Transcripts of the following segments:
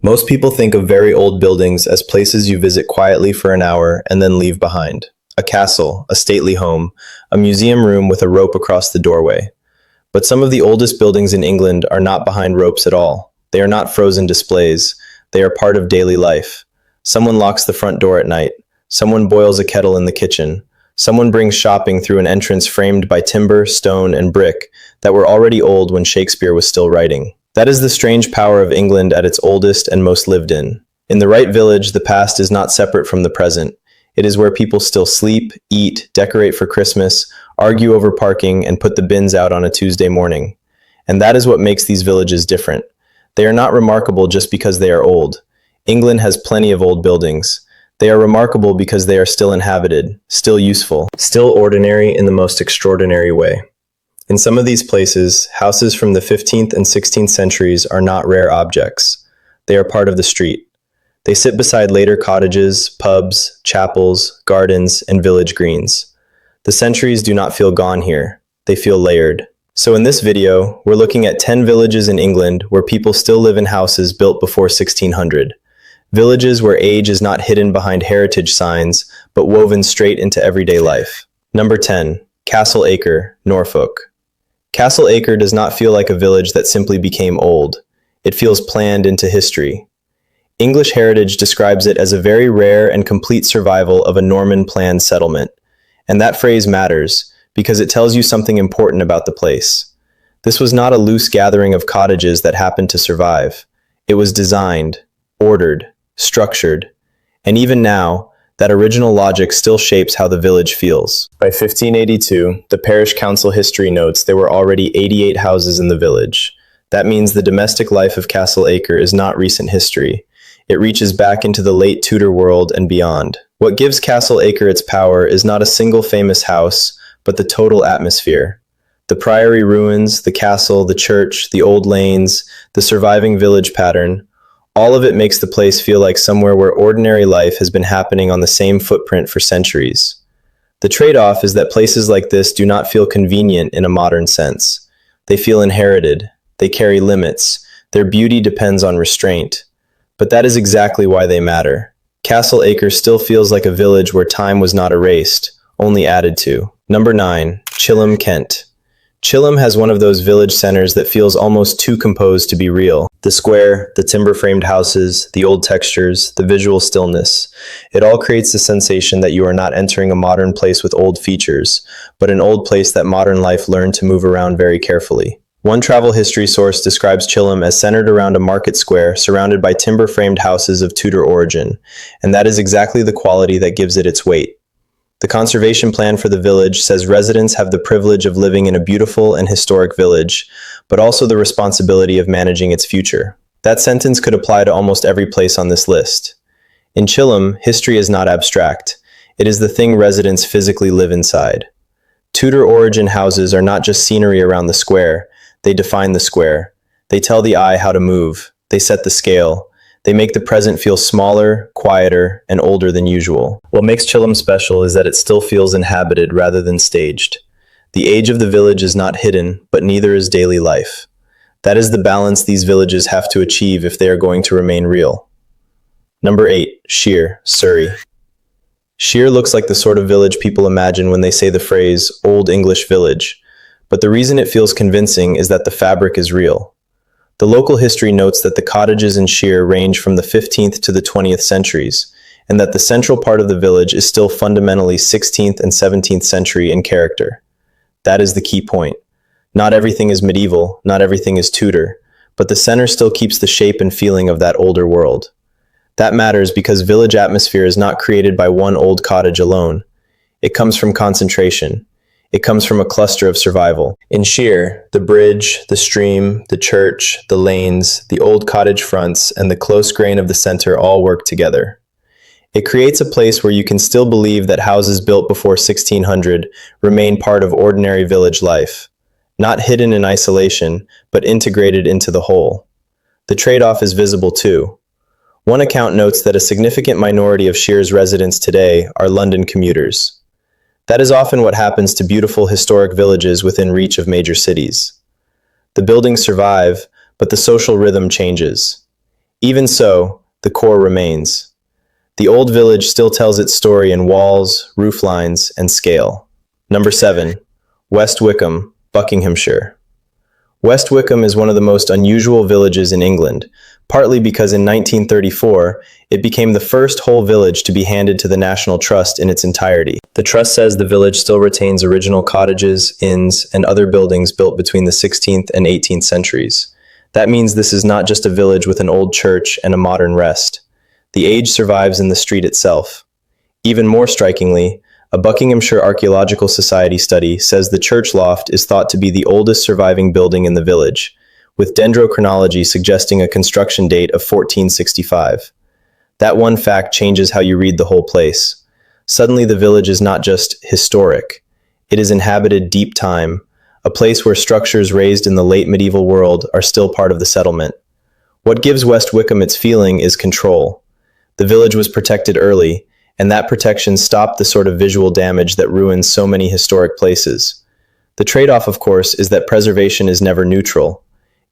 Most people think of very old buildings as places you visit quietly for an hour and then leave behind. A castle, a stately home, a museum room with a rope across the doorway. But some of the oldest buildings in England are not behind ropes at all. They are not frozen displays. They are part of daily life. Someone locks the front door at night. Someone boils a kettle in the kitchen. Someone brings shopping through an entrance framed by timber, stone, and brick that were already old when Shakespeare was still writing. That is the strange power of England at its oldest and most lived in. In the right village, the past is not separate from the present. It is where people still sleep, eat, decorate for Christmas, argue over parking, and put the bins out on a Tuesday morning. And that is what makes these villages different. They are not remarkable just because they are old. England has plenty of old buildings. They are remarkable because they are still inhabited, still useful, still ordinary in the most extraordinary way. In some of these places, houses from the 15th and 16th centuries are not rare objects. They are part of the street. They sit beside later cottages, pubs, chapels, gardens, and village greens. The centuries do not feel gone here. They feel layered. So in this video, we're looking at 10 villages in England where people still live in houses built before 1600. Villages where age is not hidden behind heritage signs, but woven straight into everyday life. Number 10. Castle Acre, Norfolk. Castle Acre does not feel like a village that simply became old. It feels planned into history. English heritage describes it as a very rare and complete survival of a Norman planned settlement. And that phrase matters, because it tells you something important about the place. This was not a loose gathering of cottages that happened to survive. It was designed, ordered, structured, and even now, that original logic still shapes how the village feels. By 1582, the parish council history notes there were already 88 houses in the village. That means the domestic life of Castle Acre is not recent history. It reaches back into the late Tudor world and beyond. What gives Castle Acre its power is not a single famous house, but the total atmosphere. The priory ruins, the castle, the church, the old lanes, the surviving village pattern, all of it makes the place feel like somewhere where ordinary life has been happening on the same footprint for centuries. The trade-off is that places like this do not feel convenient in a modern sense. They feel inherited. They carry limits. Their beauty depends on restraint. But that is exactly why they matter. Castle Acre still feels like a village where time was not erased, only added to. Number 9. Chilham, Kent. Chilham has one of those village centers that feels almost too composed to be real. The square, the timber-framed houses, the old textures, the visual stillness. It all creates the sensation that you are not entering a modern place with old features, but an old place that modern life learned to move around very carefully. One travel history source describes Chilham as centered around a market square surrounded by timber-framed houses of Tudor origin, and that is exactly the quality that gives it its weight. The conservation plan for the village says residents have the privilege of living in a beautiful and historic village, but also the responsibility of managing its future. That sentence could apply to almost every place on this list. In Chilham, history is not abstract. It is the thing residents physically live inside. Tudor origin houses are not just scenery around the square. They define the square. They tell the eye how to move. They set the scale. They make the present feel smaller, quieter, and older than usual. What makes Chilham special is that it still feels inhabited rather than staged. The age of the village is not hidden, but neither is daily life. That is the balance these villages have to achieve if they are going to remain real. Number 8. Shear, Surrey. Shear looks like the sort of village people imagine when they say the phrase, Old English Village, but the reason it feels convincing is that the fabric is real. The local history notes that the cottages in Shear range from the 15th to the 20th centuries, and that the central part of the village is still fundamentally 16th and 17th century in character. That is the key point. Not everything is medieval, not everything is Tudor, but the center still keeps the shape and feeling of that older world. That matters because village atmosphere is not created by one old cottage alone. It comes from concentration. It comes from a cluster of survival. In Shear, the bridge, the stream, the church, the lanes, the old cottage fronts, and the close grain of the center all work together. It creates a place where you can still believe that houses built before 1600 remain part of ordinary village life, not hidden in isolation, but integrated into the whole. The trade-off is visible too. One account notes that a significant minority of Shear's residents today are London commuters. That is often what happens to beautiful historic villages within reach of major cities. The buildings survive, but the social rhythm changes. Even so, the core remains. The old village still tells its story in walls, roof lines, and scale. Number 7. West Wickham, Buckinghamshire. West Wickham is one of the most unusual villages in England, partly because in 1934, it became the first whole village to be handed to the National Trust in its entirety. The trust says the village still retains original cottages, inns, and other buildings built between the 16th and 18th centuries. That means this is not just a village with an old church and a modern rest. The age survives in the street itself. Even more strikingly, a Buckinghamshire Archaeological Society study says the church loft is thought to be the oldest surviving building in the village, with dendrochronology suggesting a construction date of 1465. That one fact changes how you read the whole place. Suddenly the village is not just historic, it is inhabited deep time, a place where structures raised in the late medieval world are still part of the settlement. What gives West Wickham its feeling is control. The village was protected early, and that protection stopped the sort of visual damage that ruins so many historic places. The trade-off, of course, is that preservation is never neutral.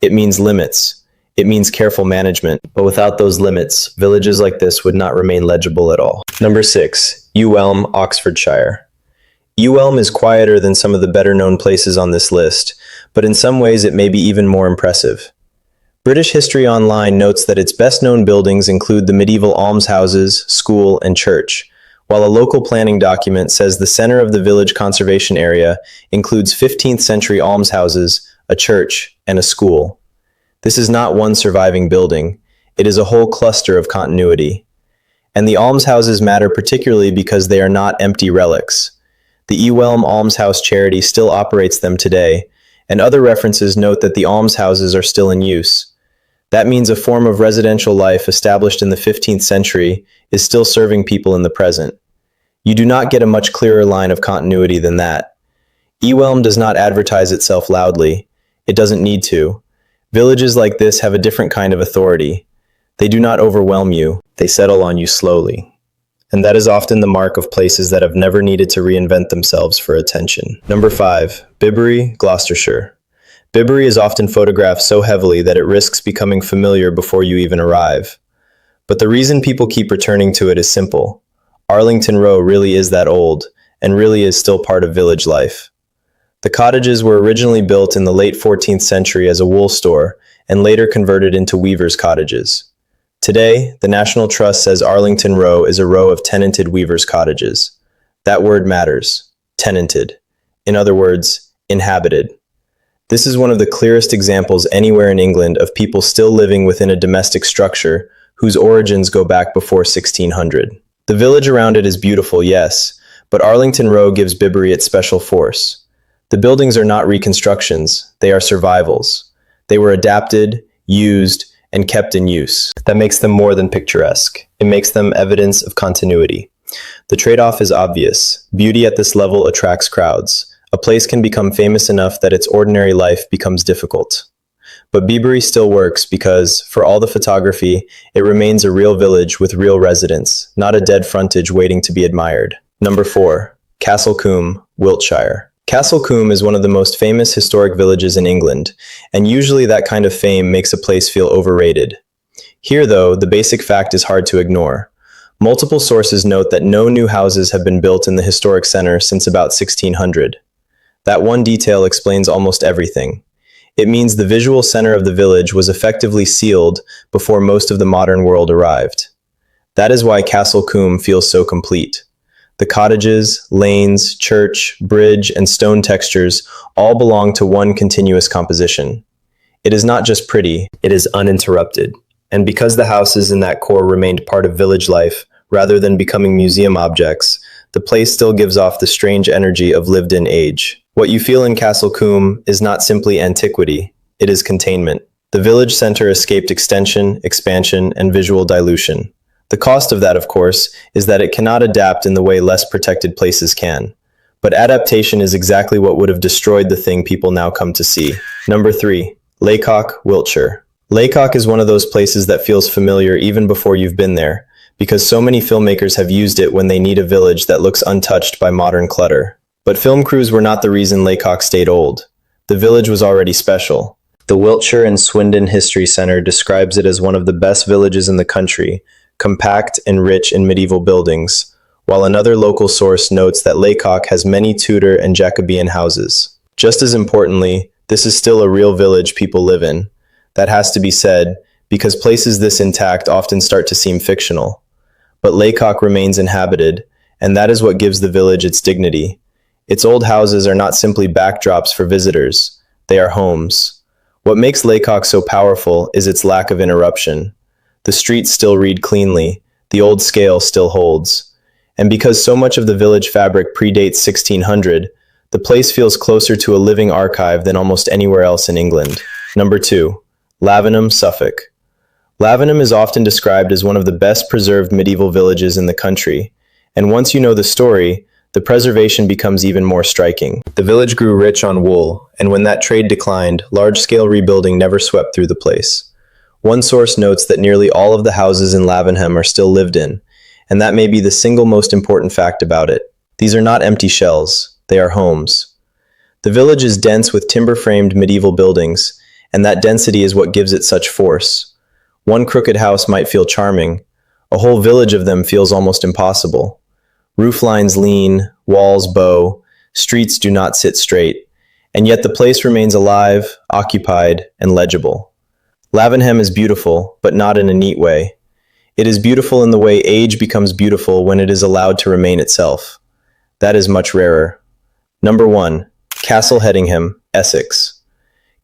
It means limits. It means careful management. But without those limits, villages like this would not remain legible at all. Number 6. Ewelme, Oxfordshire. Ewelme is quieter than some of the better-known places on this list, but in some ways it may be even more impressive. British History Online notes that its best-known buildings include the medieval almshouses, school, and church, while a local planning document says the center of the village conservation area includes 15th century almshouses, a church, and a school. This is not one surviving building, it is a whole cluster of continuity. And the almshouses matter particularly because they are not empty relics. The Ewelme Almshouse Charity still operates them today, and other references note that the almshouses are still in use. That means a form of residential life established in the 15th century is still serving people in the present. You do not get a much clearer line of continuity than that. Ewelme does not advertise itself loudly. It doesn't need to. Villages like this have a different kind of authority. They do not overwhelm you. They settle on you slowly. And that is often the mark of places that have never needed to reinvent themselves for attention. Number 5. Bibury, Gloucestershire. Bibury is often photographed so heavily that it risks becoming familiar before you even arrive. But the reason people keep returning to it is simple. Arlington Row really is that old, and really is still part of village life. The cottages were originally built in the late 14th century as a wool store, and later converted into weavers' cottages. Today, the National Trust says Arlington Row is a row of tenanted weavers' cottages. That word matters. Tenanted. In other words, inhabited. This is one of the clearest examples anywhere in England of people still living within a domestic structure whose origins go back before 1600. The village around it is beautiful, yes, but Arlington Row gives Bibury its special force. The buildings are not reconstructions, they are survivals. They were adapted, used, and kept in use. That makes them more than picturesque. It makes them evidence of continuity. The trade-off is obvious. Beauty at this level attracts crowds. A place can become famous enough that its ordinary life becomes difficult. But Bibury still works because, for all the photography, it remains a real village with real residents, not a dead frontage waiting to be admired. Number 4. Castle Combe, Wiltshire. Castle Combe is one of the most famous historic villages in England, and usually that kind of fame makes a place feel overrated. Here, though, the basic fact is hard to ignore. Multiple sources note that no new houses have been built in the historic center since about 1600. That one detail explains almost everything. It means the visual center of the village was effectively sealed before most of the modern world arrived. That is why Castle Combe feels so complete. The cottages, lanes, church, bridge, and stone textures all belong to one continuous composition. It is not just pretty, it is uninterrupted. And because the houses in that core remained part of village life, rather than becoming museum objects, the place still gives off the strange energy of lived-in age. What you feel in Castle Combe is not simply antiquity, it is containment. The village center escaped extension, expansion, and visual dilution. The cost of that, of course, is that it cannot adapt in the way less protected places can. But adaptation is exactly what would have destroyed the thing people now come to see. Number 3. Laycock, Wiltshire. Laycock is one of those places that feels familiar even before you've been there, because so many filmmakers have used it when they need a village that looks untouched by modern clutter. But film crews were not the reason Laycock stayed old. The village was already special. The Wiltshire and Swindon History Centre describes it as one of the best villages in the country, compact and rich in medieval buildings, while another local source notes that Laycock has many Tudor and Jacobean houses. Just as importantly, this is still a real village people live in. That has to be said, because places this intact often start to seem fictional. But Laycock remains inhabited, and that is what gives the village its dignity. Its old houses are not simply backdrops for visitors, they are homes. What makes Laycock so powerful is its lack of interruption. The streets still read cleanly, the old scale still holds. And because so much of the village fabric predates 1600, the place feels closer to a living archive than almost anywhere else in England. Number 2. Lavenham, Suffolk. Lavenham is often described as one of the best preserved medieval villages in the country, and once you know the story, the preservation becomes even more striking. The village grew rich on wool, and when that trade declined, large-scale rebuilding never swept through the place. One source notes that nearly all of the houses in Lavenham are still lived in, and that may be the single most important fact about it. These are not empty shells, they are homes. The village is dense with timber-framed medieval buildings, and that density is what gives it such force. One crooked house might feel charming, a whole village of them feels almost impossible. Roof lines lean, walls bow, streets do not sit straight, and yet the place remains alive, occupied, and legible. Lavenham is beautiful, but not in a neat way. It is beautiful in the way age becomes beautiful when it is allowed to remain itself. That is much rarer. Number 1. Castle Hedingham, Essex.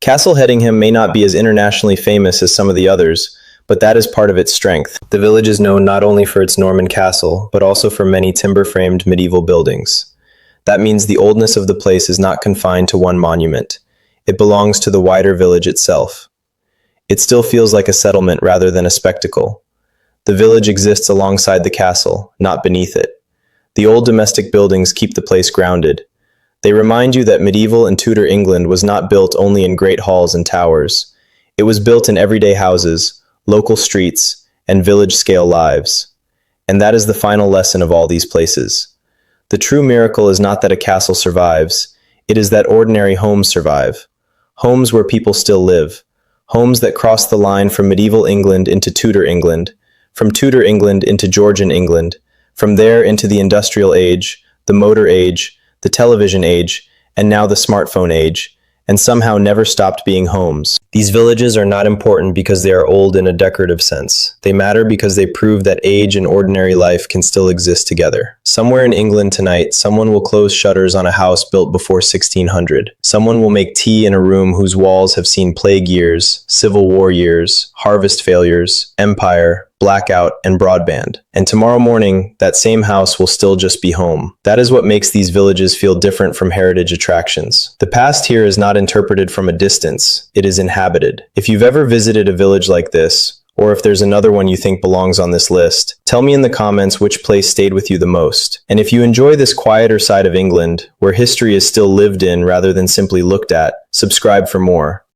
Castle Hedingham may not be as internationally famous as some of the others, but that is part of its strength. The village is known not only for its Norman castle, but also for many timber-framed medieval buildings. That means the oldness of the place is not confined to one monument. It belongs to the wider village itself. It still feels like a settlement rather than a spectacle. The village exists alongside the castle, not beneath it. The old domestic buildings keep the place grounded. They remind you that medieval and Tudor England was not built only in great halls and towers. It was built in everyday houses, local streets, and village-scale lives. And that is the final lesson of all these places. The true miracle is not that a castle survives, it is that ordinary homes survive. Homes where people still live. Homes that cross the line from medieval England into Tudor England, from Tudor England into Georgian England, from there into the industrial age, the motor age, the television age, and now the smartphone age, and somehow never stopped being homes. These villages are not important because they are old in a decorative sense. They matter because they prove that age and ordinary life can still exist together. Somewhere in England tonight, someone will close shutters on a house built before 1600. Someone will make tea in a room whose walls have seen plague years, civil war years, harvest failures, empire, blackout, and broadband. And tomorrow morning, that same house will still just be home. That is what makes these villages feel different from heritage attractions. The past here is not interpreted from a distance, it is inhabited. If you've ever visited a village like this, or if there's another one you think belongs on this list, tell me in the comments which place stayed with you the most. And if you enjoy this quieter side of England, where history is still lived in rather than simply looked at, subscribe for more.